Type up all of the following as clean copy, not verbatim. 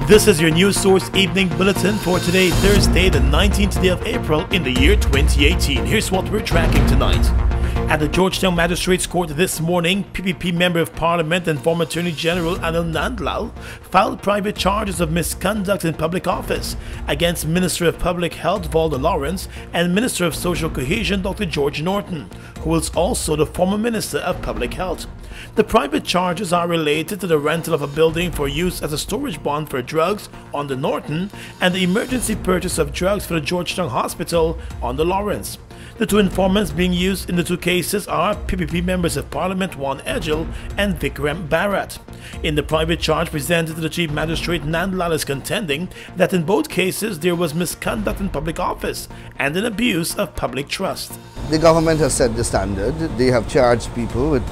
This is your news source evening bulletin for today, Thursday, the 19th day of April in the year 2018. Here's what we're tracking tonight. At the Georgetown Magistrates Court this morning, PPP Member of Parliament and former Attorney General Anil Nandlal filed private charges of misconduct in public office against Minister of Public Health Valda Lawrence and Minister of Social Cohesion Dr. George Norton, who is also the former Minister of Public Health. The private charges are related to the rental of a building for use as a storage bond for drugs on the Norton and the emergency purchase of drugs for the Georgetown Hospital on the Lawrence. The two informants being used in the two cases are PPP Members of Parliament Juan Edgel and Vikram Bharat. In the private charge presented to the Chief Magistrate, Nandlal is contending that in both cases there was misconduct in public office and an abuse of public trust. The government has set the standard. They have charged people with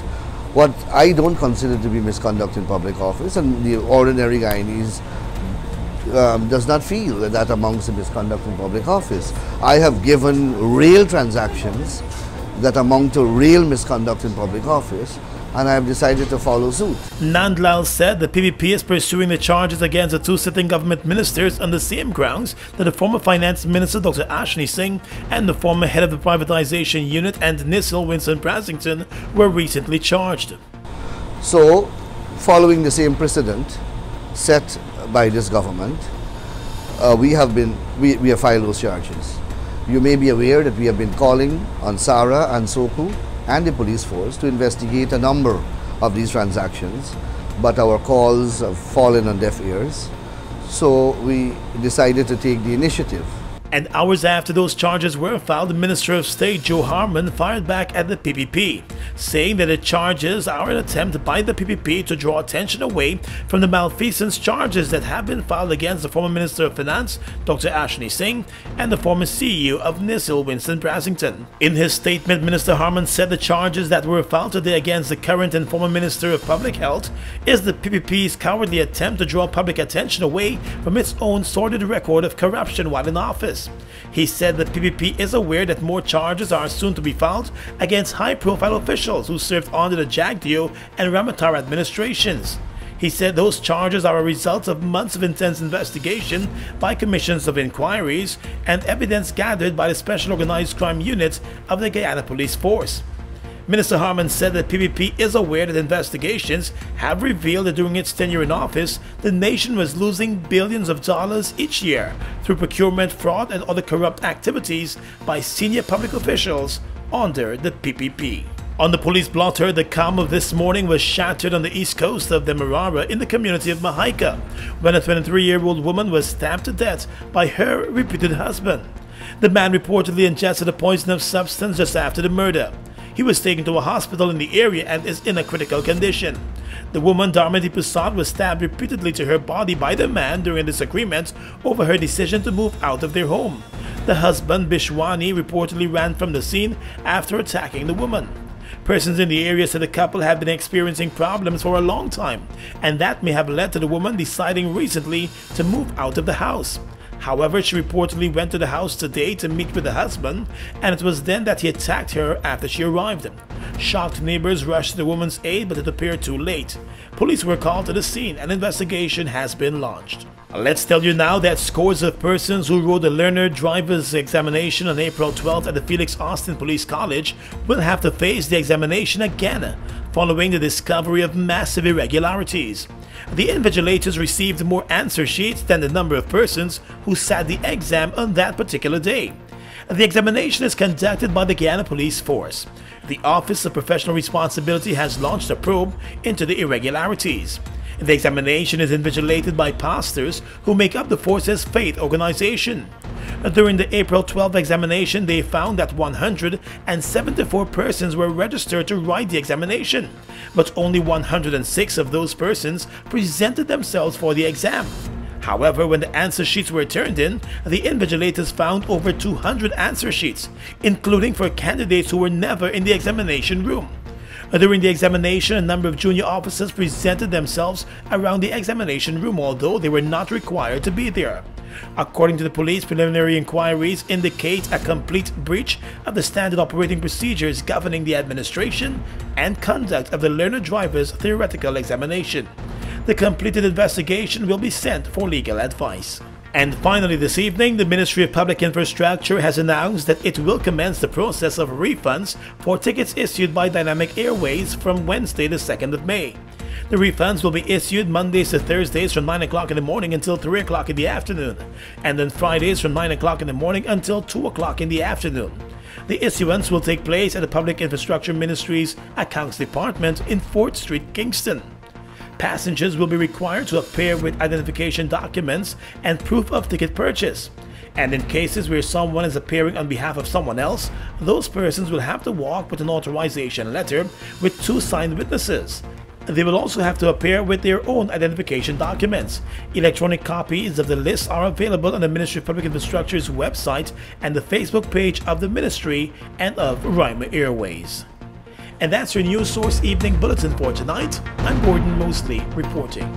what I don't consider to be misconduct in public office, and the ordinary Guyanese does not feel that amounts to misconduct in public office. I have given real transactions that amount to real misconduct in public office, and I have decided to follow suit. Nandlal said the PPP is pursuing the charges against the two sitting government ministers on the same grounds that the former Finance Minister Dr. Ashley Singh and the former head of the privatization unit and NISL Winston Brasington were recently charged. So, following the same precedent set by this government, we have filed those charges. You may be aware that we have been calling on SARA and SOCU and the police force to investigate a number of these transactions, but our calls have fallen on deaf ears, so we decided to take the initiative. And hours after those charges were filed, the Minister of State Joe Harman fired back at the PPP, saying that the charges are an attempt by the PPP to draw attention away from the malfeasance charges that have been filed against the former Minister of Finance, Dr. Ashley Singh, and the former CEO of NISL, Winston Brasington. In his statement, Minister Harman said the charges that were filed today against the current and former Minister of Public Health is the PPP's cowardly attempt to draw public attention away from its own sordid record of corruption while in office. He said the PPP is aware that more charges are soon to be filed against high-profile officials who served under the Jagdeo and Ramatar administrations. He said those charges are a result of months of intense investigation by commissions of inquiries and evidence gathered by the Special Organized Crime Unit of the Guyana Police Force. Minister Harman said that PPP is aware that investigations have revealed that during its tenure in office, the nation was losing billions of dollars each year through procurement fraud and other corrupt activities by senior public officials under the PPP. On the police blotter, the calm of this morning was shattered on the east coast of Demerara in the community of Mahaica, when a 23-year-old woman was stabbed to death by her reputed husband. The man reportedly ingested a poisonous substance just after the murder. He was taken to a hospital in the area and is in a critical condition. The woman, Dharmati Prasad, was stabbed repeatedly to her body by the man during a disagreement over her decision to move out of their home. The husband, Bishwani, reportedly ran from the scene after attacking the woman. Persons in the area said the couple had been experiencing problems for a long time, and that may have led to the woman deciding recently to move out of the house. However, she reportedly went to the house today to meet with the husband, and it was then that he attacked her after she arrived. Shocked neighbors rushed to the woman's aid, but it appeared too late. Police were called to the scene and an investigation has been launched. Let's tell you now that scores of persons who wrote the learner driver's examination on April 12th at the Felix Austin Police College will have to face the examination again, following the discovery of massive irregularities. The invigilators received more answer sheets than the number of persons who sat the exam on that particular day. The examination is conducted by the Guyana Police Force. The Office of Professional Responsibility has launched a probe into the irregularities. The examination is invigilated by pastors who make up the force's faith organization. During the April 12th examination, they found that 174 persons were registered to write the examination, but only 106 of those persons presented themselves for the exam. However, when the answer sheets were turned in, the invigilators found over 200 answer sheets, including for candidates who were never in the examination room. During the examination, a number of junior officers presented themselves around the examination room, although they were not required to be there. According to the police, preliminary inquiries indicate a complete breach of the standard operating procedures governing the administration and conduct of the learner driver's theoretical examination. The completed investigation will be sent for legal advice. And finally this evening, the Ministry of Public Infrastructure has announced that it will commence the process of refunds for tickets issued by Dynamic Airways from Wednesday the 2nd of May. The refunds will be issued Mondays to Thursdays from 9 o'clock in the morning until 3 o'clock in the afternoon, and then Fridays from 9 o'clock in the morning until 2 o'clock in the afternoon. The issuance will take place at the Public Infrastructure Ministry's Accounts Department in 4th Street, Kingston. Passengers will be required to appear with identification documents and proof of ticket purchase. And in cases where someone is appearing on behalf of someone else, those persons will have to walk with an authorization letter with 2 signed witnesses. They will also have to appear with their own identification documents. Electronic copies of the list are available on the Ministry of Public Infrastructure's website and the Facebook page of the Ministry and of Ryma Airways. And that's your News Source Evening Bulletin for tonight. I'm Gordon Mosley reporting.